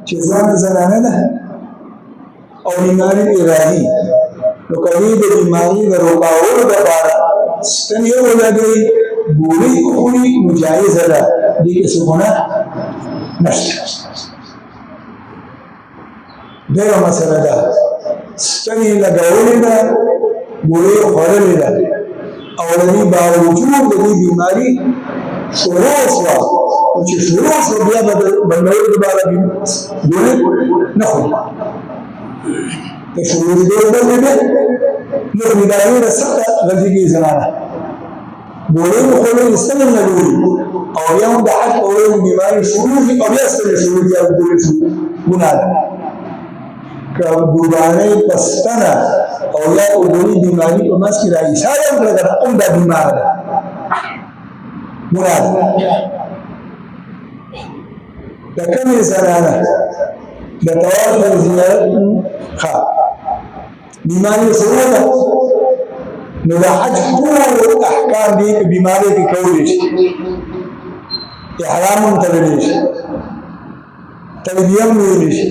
چې ځوانه زنانه ده او بیماری ارادي نو کله د بیماری د روکاوټ لپاره ستن یو ولګي ګوري خوري مجایز ده دې کې څه ګناه نشته دغه مسله ده ستن یې لګولې ده ګوري خورلې ده او د دې باوجود د دې بیماری شروع شوه او چې شروع شوه بیا به بندول دوباره ګوري نه خوري که شروع دې وکړي نو بداية رسالة غزية زنانة بولين وخلون يستلم نقولي أو يوم دحك أو يوم بماري شروعي أو يستلم شروعي أو بولين شروع بنادا كبوداني بستنا أو يوم بولين بماري وماسك رئيس هذا يوم كذا أمدا بمارا بنادا لكن زنانة لتوافر زيارة خا بیماری سره ده نو د حج ټول احکام دي په بیماری کې کولی شي احرام هم تړلی شي تلبیه هم ویلی شي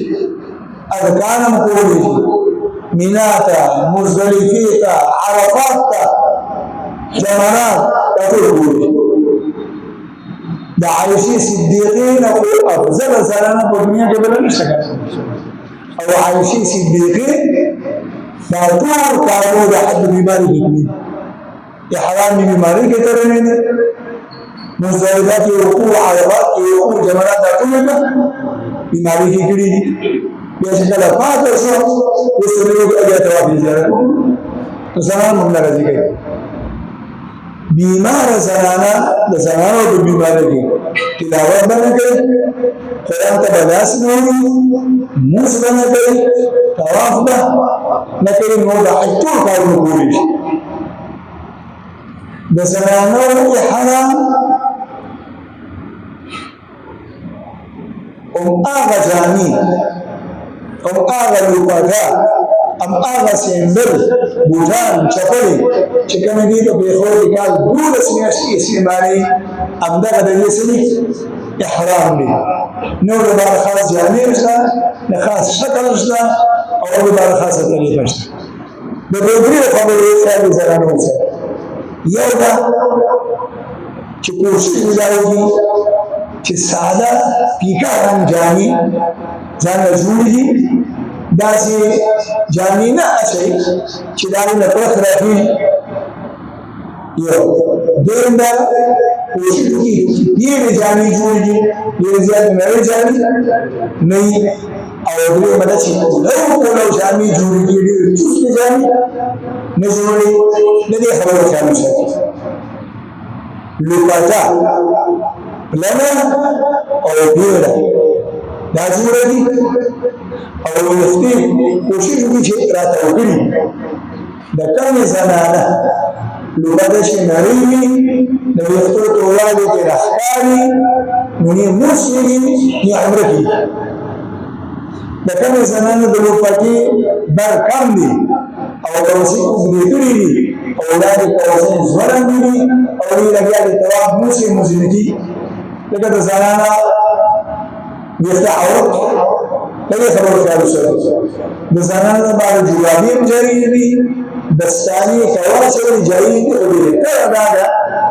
اذکار هم کولی شي مینا ته مزدلفې ته عرفات ته جمرات دا ټول کولی شي د عایشې صدیقې نه خو افضل زنانه په دنیا کې بله نشته او عایشې صدیقې دا ټول کارونه د حج بیماری کې احرام بیماری کې ترنه نه مزایدات وقوع عرفات وقوع جمرات ټول بیماری کې کړي دي بیا چې کله پاتې شو وسره یو بیا توافي زیارت تو زمان موږ راځي کوي بیمار زنانه د زنانو د بیماری کې تلاوت باندې کوي قرآن ته بلاس نه وي موږ باندې کوي طواف ده نه کوي نو د حج ټول کارونه کوي د زنانو احرام هغه جامې او هغه لوبغا ام هغه سیندل بوټان چپلې چې کومې دي په خو کې کال 12 میاشتې استعمالي همدغه د یسني احرام دی نو د بار خاص جامې نشته نه خاص شکل نشته او د بار خاصه طریقه نشته د دوی خبرې سره زرانو سره یو دا چې کوشش وکړي چې ساده پیکا رنگ جامې ځان جوړي داسې جامې نه اچي چې دا نه پرخ راځي یو دویم دا کوشش وکړي یې جامې جوړي یې زیات نه جامې نه او دې مده چې نو جامې جوړي دي چې جامې نه جوړي نه دي خبره خیال شي لوپاتا لنا او بیره دا جوړه دي او یختي کوشش وکړي چې راته وکړي د کمې زنانه لوپاتا چې نری وي د یختو تولاده کې راښکاري نو یې مسلي یې عمره کوي د کمې زنانه د لوپاتې بر کم دي او توسي اوږدې کړي دي اولاد توسي ځوړن دي او یې لګیا دي طواف موسي مزنکی لکه د زنانه ویښته عورت دغه خبرو خیال وساتئ د زنانه لپاره جورابې هم جاري دي دستانې کواس هم جاري دي او بهتره دا ده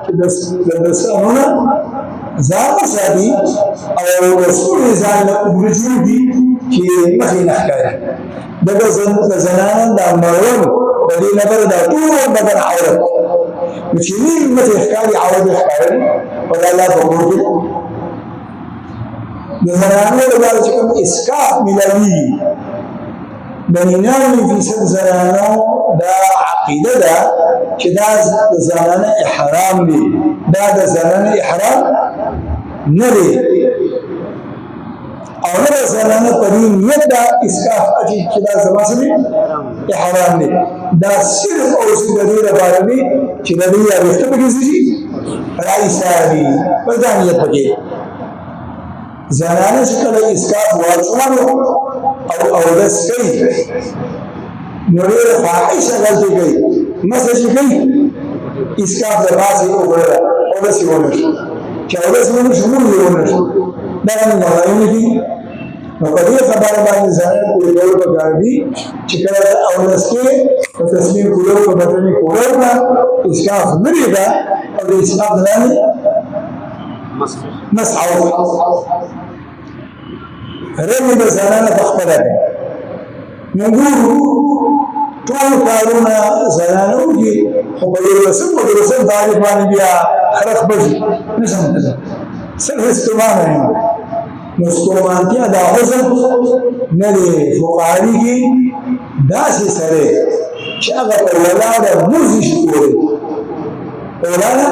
چې د دستانونه ځان وساتي او رسول ځان له اوږده جوړ دي چې مخې نه ښکاري دغه زنانه د مړون د دې لپاره دا ټول بدن عورت چې نیم مخې ښکاري عورت ښکاري او د الله په کور کې د زنانو لپاره چې کوم اسکاف ملوي د 99% زنانو دا عقیده ده چې دا د زنانه احرام دی دا د زنانه احرام نه دی او نه د زنانه په دې نیت دا اسکاف اچي چې دا زما سره احرام دی دا صرف او صرف د دې لپاره دی چې د دې وخت په کې شي راځي په ځانیت پکې زنانه چې کله اسکاف واچوانو او دس کوي نو ډېره فاحشه غلطي کوي مثلا چې کوي اسکاف د پاسې وګوره او داسې ونه شي چې او داسې ونه شي موږ یې ونه شي دا نه ملایونه دي نو په دې خبره باندې ځان پوره کول پکار دي چې کله اولس کې په تصمیم کولو په بدني کولو کا اسکاف مری دا او د اسکاف نه مسعو رمي د زنانه په خپل ده موږ ټول کارونه زنانه وږي خو په یو رسم او رسم تعریف باندې بیا خلق بشي نشم ته سره استعمال نه نو ستومانتیا دا حسن نه دی فقهاري کې داسې سره چې هغه په ولاده موږ شي کولی ولاده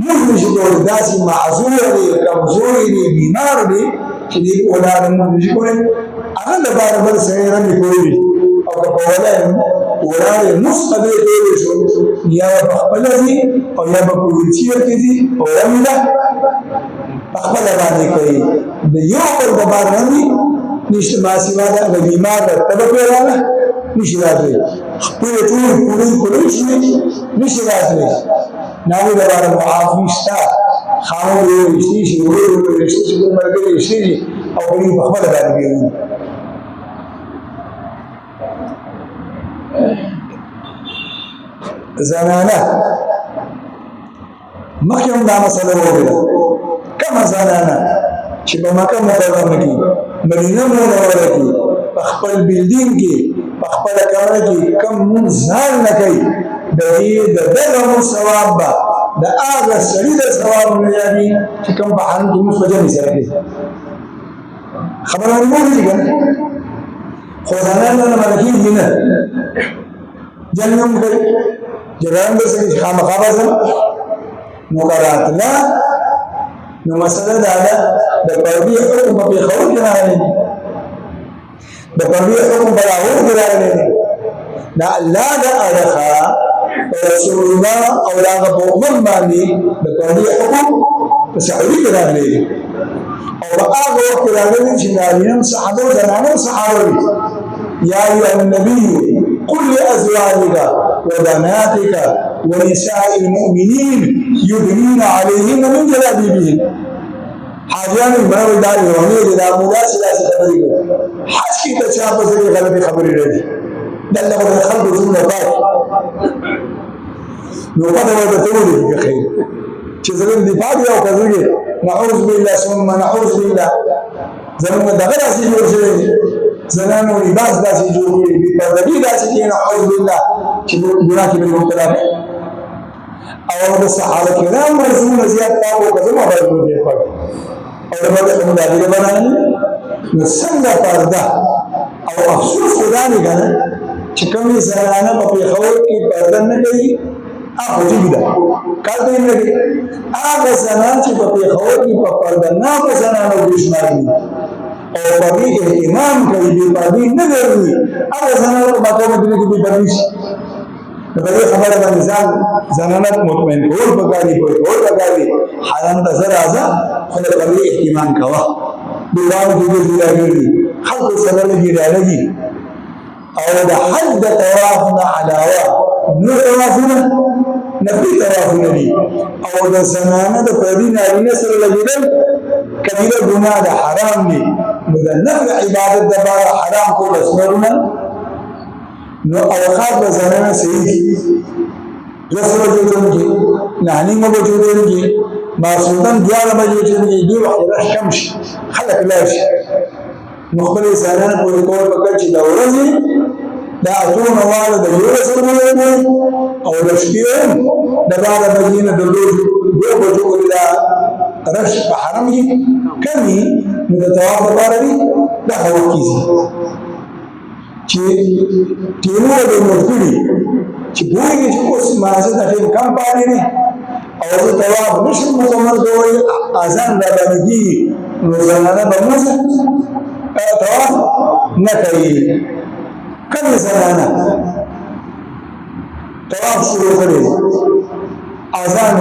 موږ شي کولی داسې معذور دی کمزور دی بیمار دی چې دې ولاده موږ شي کولی هغه د بار بل سره رمي کوي او په ولاده مستقبل دی شو یا په خپل دي او یا په ویلچیر کې دي او رمي ده خپل باندې کوي د یو بل د بار رمي نشته ما سیوا ده د بیمار ده تبه پیراله نشي راځي خپل ټول کولای شي نشي راځي ناوی د بار معافي شته خاور یې شي ورو شي مرګ شي او په خپل باندې کوي زنانه مخکې دا مسله وګړه کما زنانه چې په مکه مکرمه کې مدینه منوره کې په خپل بلډینګ کې په خپل کمره کې کم ځان نه کوي د دې د دغه ثواب به د هغه سړي د ثواب نه یادي چې کوم په حال کې مسجد سره کوي خبره مو دي کنه خو زنانه نه ملکي نه جنم کوي جرام به سړي خامخا بازم نو کراتلا نو مسله دا ده د پردي حکم په خور کې راغلي د پردي حکم په لاهور کې راغلي دا الله دا ارخا رسول الله او هغه په امم باندې د پردي حکم په سعودي کې راغلي او هغه وخت راغلي چې نارینه صحابه زنانه صحابه یا ایها النبي قل لازواجك وبناتك ونساء المؤمنين يدنين عليهن من جلابيبهن حاجیان مرو دا یوه دا مولا سلاسه خبرې کوي حج کې ته چا په ځای غلطي خبرې راځي دلته د خلکو څنګه پات نو پته ورته ټول دي خیر چې زمون دی پاتې او کزوږي نعوذ بالله ثم نعوذ بالله زمون دغه داسې جوړ شوی زنانو لباس داسې جوړ کړي دي پردګي داسې دي نعوذ بالله چې ګناه کې به مبتلا او د صحابه کرام رسول زیات تاسو کزما باندې دي پات او د بل څه مداري باندې نو څنګه پرده او افسوس خدا نه کنه چې کومې زنانه په خور کې پرده نه کوي هغه دې ده کله نه کوي هغه زنانه چې په خور کې په پرده نه په زنانه دشمن دي او په دې اهتمام کوي په دې نه کوي هغه زنانه په ماته کې دې بدلیش د دې خبره باندې زنانه مطمئن کول پکاري کول پکاري حالان ته سره راځه خو د دې اهتمام کوه دوام کې دې راغلي خلق سره لګي راغلي او د حج د طواف نه علاوه نور طوافونه نفلي طوافونه دي او د زنانه د پردي نارینه سره لګیدل کبیره ګناه ده حرام دي نو د نفل عبادت د بار حرام کول اسمرونه نو اوقات به زنانه صحیح رسول جوړون کې نهنی مو جوړون کې ماسودن دیاله به جوړون کې دی وخت کم شي خلک لاش نو خپل زنانه په کور پکړ چې دا ورځي دا ټول نواله د یو رسول او د شپې د بار مدینه د دوه بجو دا رش په حرم کې کمی نو د طواف لپاره دی دا هو کیږي چې ټیمونه به مرګړي چې ګوري چې اوس مازه د ټیم کم پاتې نه او د طواف نشم مکمل کوي اذان را باندې نو زنانه به موزه طواف نه کوي کله زنانه طواف شروع کړي اذان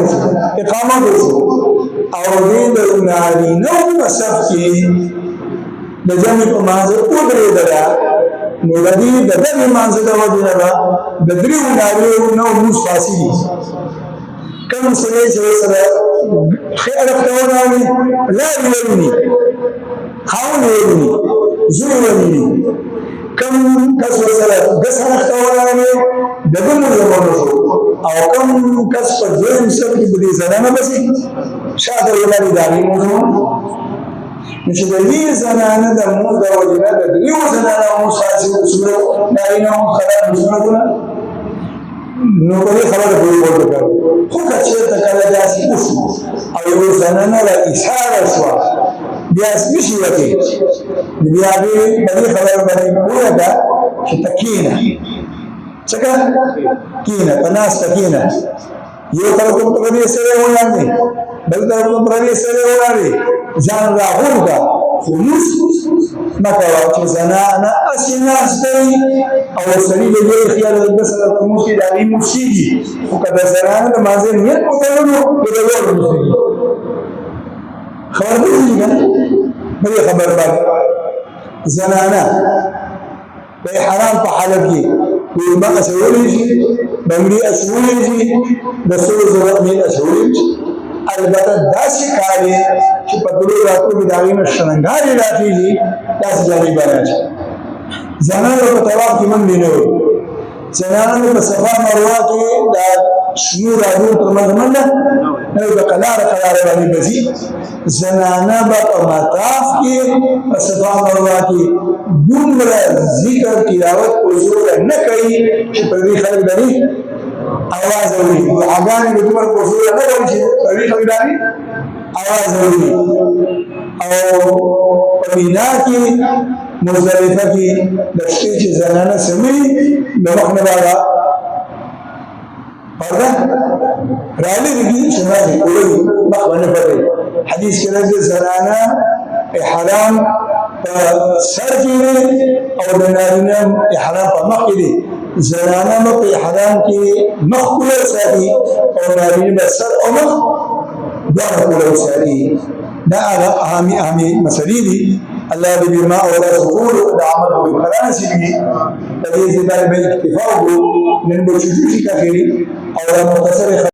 اقامت او دې د نارینه په صف کې د جمع په مازه وګړي درا نو د دې د دغه مازه د وجه نه د دریو نارینه نو مستاسي کوم سره خیر اختیار لا ویلني خاون ویلني زوی ونیوي کم کس ورسره ګس اخته ولاړې د ده مزمنو شو او کم کس په دویم سر کې به دې زنانه بسې شاته ولاړې د هغې مزمن نو چې د دې زنانه د مونځ د وجې نه د دریو زنانه مونځ خاصې اصولو د هغې نه مونځ خراب سنتونه نو په دې خبره پورې ورته کړو خو که چېرته کله داسې وشو او یو زنانه له ایساره شوه بیا سپیشي وکړي نو بیا هغې په دې خبره باندې پوه ده چې ته کښېنه څه که کښېنه په ناسته کښېنه یو طرف ته پردې سړی ولاړ دی بل طرف ته پردې سړی ولاړ دی ځان راغونډ کړه خو لوس مه کوه چې زنانه هسې ناسته وي او سړي د دې خیال ده سره په لمونځ کې د هغې مفسېږي خو که د زنانه د مازدیګر نیت وتړلو نو د ده ور مفسېږي خبر پوهېږي که نه بلې خبر باندې زنانه د احرام په حالت کې کورمه اچولی شي بنګړي اچولی شي د سرو زرو میل اچولی شي البته داسې کار دی چې په تلو راتلو کې د هغې نه شرنګارې راخېږي داسې جامې باندې اچوي زنانو په طواف کې منډې نه وي زنانو په صفا مروه کې د شنو رادو تر منځ منډه نه وي په قلاره باندې به ځي زنانه به په مطاف کې په صفا مروه کې دومره ذکر تلاوت په زوره نه کوي چې په دې خلک داري आवाज اوري دعاګانې د دومره په زوره نه کوي چې په دې خلک داري आवाज اوري او په مینا کې مزدلفه کې د شپې چې زنانه سمي د مخ نه بالا پرده رالیږي چې راځي کوي مخ باندې پټي حدیث کې راځي زنانه احرام په سر کې او د نارینه احرام په مخ کې دي زنانه په احرام کې مخ کله ساتي او نارینه په سر او مخ دغه کله ساتي دا هغه اهمي مسلې دي الله دې بما اورا سکول د عمل په خلاص دي د دې ځای به اکتفا وکړو نن به چې کا خيري او مختصر